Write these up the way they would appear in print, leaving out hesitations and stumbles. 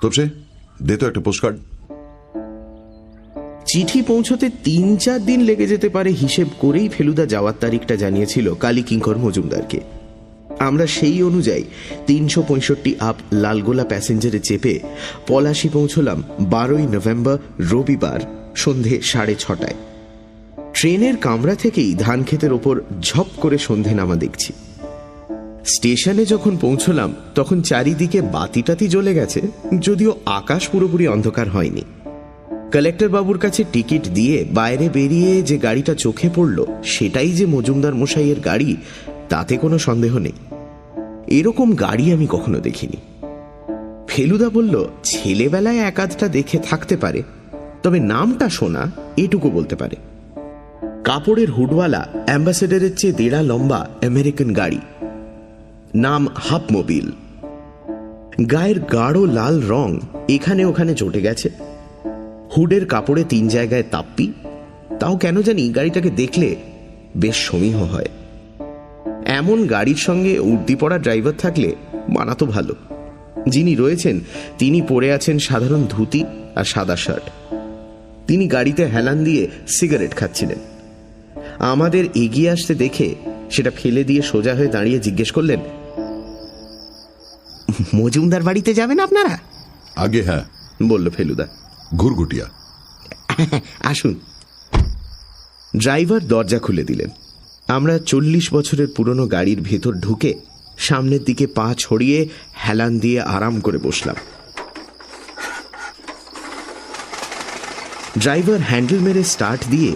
তোপসে দে তো একটা পোস্টকার্ড। চিঠি পৌঁছতে ৩-৪ দিন লেগে যেতে পারে হিসেব করেই ফেলুদা যাওয়ার তারিখটা জানিয়েছিল কালী কিঙ্কর মজুমদারকে। আমরা সেই অনুযায়ী ৩৬৫ আপ লালগোলা প্যাসেঞ্জারে চেপে পলাশী পৌঁছলাম ১২ই নভেম্বর রবিবার সন্ধে ৬:৩০। ট্রেনের কামরা থেকেই ধান ক্ষেতের ওপর ঝপ করে সন্ধে নামা দেখছি। স্টেশনে যখন পৌঁছলাম তখন চারিদিকে বাতিটাতি জ্বলে গেছে, যদিও আকাশ পুরোপুরি অন্ধকার হয়নি। কালেক্টর বাবুর কাছে টিকিট দিয়ে বাইরে বেরিয়ে যে গাড়িটা চোখে পড়ল সেটাই যে মজুমদার মশাইয়ের গাড়ি তাতে কোনো সন্দেহ নেই। এরকম গাড়ি আমি কখনো দেখিনি। ফেলুদা বলল ছেলেবেলায় এক আধটা দেখে থাকতে পারে, তবে নামটা শোনা এটুকু বলতে পারে। কাপড়ের হুডওয়ালা অ্যাম্বাসেডারের চেয়ে ১.৫ লম্বা আমেরিকান গাড়ি, নাম হাফ মোবিল। গায়ের গাঢ় লাল রং এখানে ওখানে চটে গেছে। হুডের কাপড়ে ৩ জায়গায় তাপ্পি, তাও কেন জানি গাড়িটাকে দেখলে বেশ সমীহ হয়। এমন গাড়ির সঙ্গে উর্দি পড়া ড্রাইভার থাকলে মানাতো ভালো। যিনি রয়েছেন তিনি পরে আছেন সাধারণ ধুতি আর সাদা শার্ট। তিনি গাড়িতে হেলান দিয়ে সিগারেট খাচ্ছিলেন। আমাদের এগিয়ে আসতে দেখে সেটা ফেলে দিয়ে সোজা হয়ে দাঁড়িয়ে জিজ্ঞেস করলেন, মজুমদার বাড়িতে যাবেন আপনারা? আগে হ্যাঁ, বলল ফেলুদা। ঘুরঘুটিয়া। আসুন। ড্রাইভার দরজা খুলে দিলেন। আমরা ৪০ বছরের পুরনো গাড়ির ভেতর ঢুকে সামনের দিকে পা ছড়িয়ে হেলান দিয়ে আরাম করে বসলাম। ড্রাইভার হ্যান্ডেল মেরে স্টার্ট দিয়ে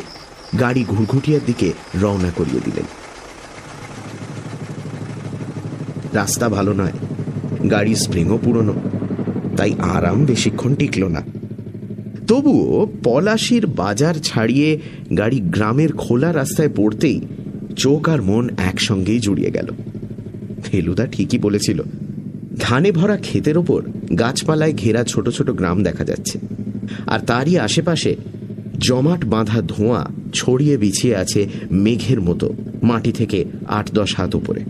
গাড়ি ঘুরঘুটিয়ার দিকে রওনা করিয়ে দিলেন। রাস্তা ভালো নয়, গাড়ির স্প্রিংও পুরনো, তাই আরাম বেশিক্ষণ টিকল না। তবুও পলাশীর বাজার ছাড়িয়ে গাড়ি গ্রামের খোলা রাস্তায় পড়তেই চোখ আর মন একসঙ্গেই জুড়িয়ে গেল। ফেলুদা ঠিকই বলেছিল, ধানে ভরা ক্ষেতের ওপর গাছপালায় ঘেরা ছোট ছোট গ্রাম দেখা যাচ্ছে, আর তারই আশেপাশে জমাট বাঁধা ধোঁয়া ছড়িয়ে বিছিয়ে আছে মেঘের মতো মাটি থেকে ৮-১০ হাত উপরে।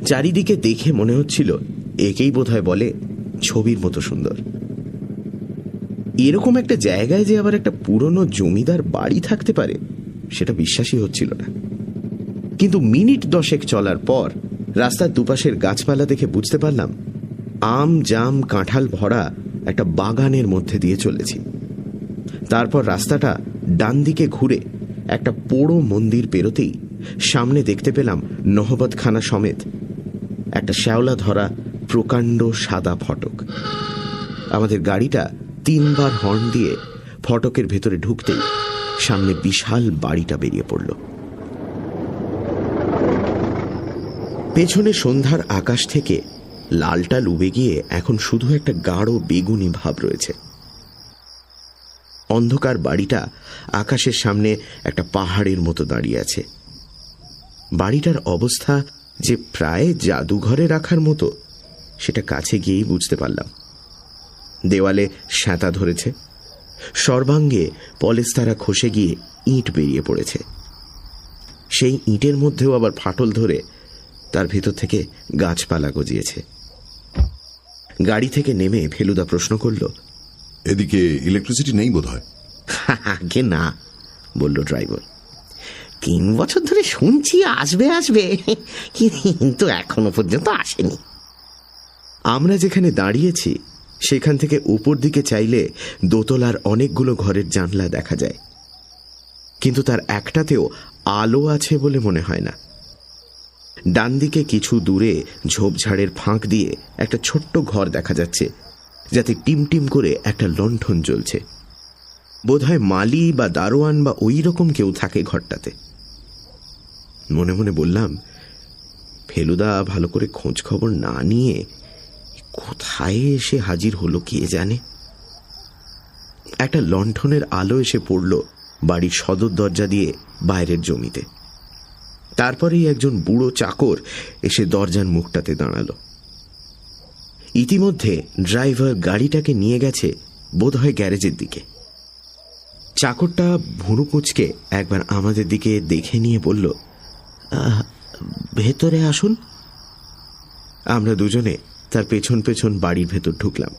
চারিদিকে দেখে মনে হচ্ছিল একেই বোধহয় বলে ছবির মতো সুন্দর। এরকম একটা জায়গায় যে আবার একটা পুরনো জমিদার বাড়ি থাকতে পারে সেটা বিশ্বাসই হচ্ছিল না। কিন্তু মিনিট ১০ চলার পর রাস্তার দুপাশের গাছপালা দেখে বুঝতে পারলাম আম জাম কাঁঠাল ভরা একটা বাগানের মধ্যে দিয়ে চলেছি। তারপর রাস্তাটা ডান দিকে ঘুরে একটা পোড়ো মন্দির পেরোতেই সামনে দেখতে পেলাম নহবতখানা সমেত একটা শ্যাওলা ধরা প্রকাণ্ড সাদা ফটক। আমাদের গাড়িটা ৩ বার হর্ন দিয়ে ফটকের ভেতরে ঢুকতেই সামনে বিশাল বাড়িটা বেরিয়ে পড়ল। পেছনে সন্ধ্যার আকাশ থেকে লালটা লুবে গিয়ে এখন শুধু একটা গাঢ় বেগুনি ভাব রয়েছে। অন্ধকার বাড়িটা আকাশের সামনে একটা পাহাড়ের মতো দাঁড়িয়ে আছে। বাড়িটার অবস্থা যে প্রায় জাদুঘরে রাখার মতো সেটা কাছে গিয়েই বুঝতে পারলাম। দেওয়ালে শ্যাঁতা ধরেছে, সর্বাঙ্গে পলেস্তারা খসে গিয়ে ইঁট বেরিয়ে পড়েছে। সেই ইঁটের মধ্যেও আবার ফাটল ধরে তার ভেতর থেকে গাছপালা গজিয়েছে। গাড়ি থেকে নেমে ফেলুদা প্রশ্ন করল, এদিকে ইলেকট্রিসিটি নেই বোধ হয়? আগে না, বলল ড্রাইভার। ৩ বছর ধরে শুনছি আসবে আসবে, কিন্তু এখনো পর্যন্ত আসেনি। আমরা যেখানে দাঁড়িয়েছি সেখান থেকে উপর দিকে চাইলে দোতলার অনেকগুলো ঘরের জানলা দেখা যায়, কিন্তু তার একটাতেও আলো আছে বলে মনে হয় না। ডান দিকে কিছু দূরে ঝোপঝাড়ের ফাঁক দিয়ে একটা ছোট্ট ঘর দেখা যাচ্ছে, যাতে টিমটিম করে একটা লণ্ঠন জ্বলছে। বোধহয় মালি বা দারোয়ান বা ওই রকম কেউ থাকে ঘরটাতে। মনে মনে বললাম, ফেলুদা ভালো করে খোঁজ খবর না নিয়ে কোথায় এসে হাজির হলো কে জানে। একটা লণ্ঠনের আলো এসে পড়ল বাড়ির সদর দরজা দিয়ে বাইরের জমিতে। তারপরেই একজন বুড়ো চাকর এসে দরজার মুখটাতে দাঁড়ালো। ইতিমধ্যে ড্রাইভার গাড়িটাকে নিয়ে গেছে বোধহয় গ্যারেজের দিকে। চাকরটা ভুরু কুঁচকে একবার আমাদের দিকে দেখে নিয়ে বলল, ভেতরে আসুন। আমরা দুজনে তার পেছন পেছন বাড়ির ভেতর ঢুকলাম।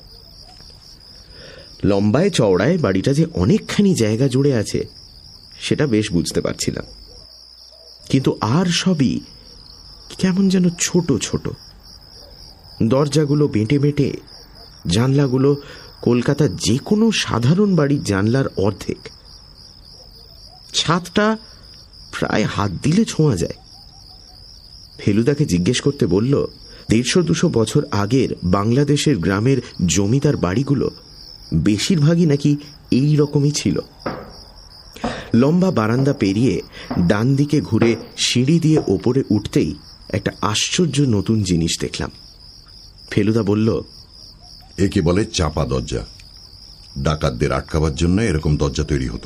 লম্বায় চওড়ায় বাড়িটা যে অনেকখানি জায়গা জুড়ে আছে সেটা বেশ বুঝতে পারছিলাম, কিন্তু আর সবই কেমন যেন ছোট ছোট। দরজাগুলো বেঁটে বেঁটে, জানলাগুলো কলকাতার যে কোনো সাধারণ বাড়ির জানলার অর্ধেক। ছাদটা প্রায় হাত দিলে ছোঁয়া যায়। ফেলুদাকে জিজ্ঞেস করতে বলল, 150-200 বছর আগের বাংলাদেশের গ্রামের জমিদার বাড়িগুলো বেশিরভাগই নাকি এই রকমই ছিল। লম্বা বারান্দা পেরিয়ে ডান দিকে ঘুরে সিঁড়ি দিয়ে ওপরে উঠতেই একটা আশ্চর্য নতুন জিনিস দেখলাম। ফেলুদা বলল, একে বলে চাপা দরজা। ডাকাতদের আটকাবার জন্য এরকম দরজা তৈরি হতো।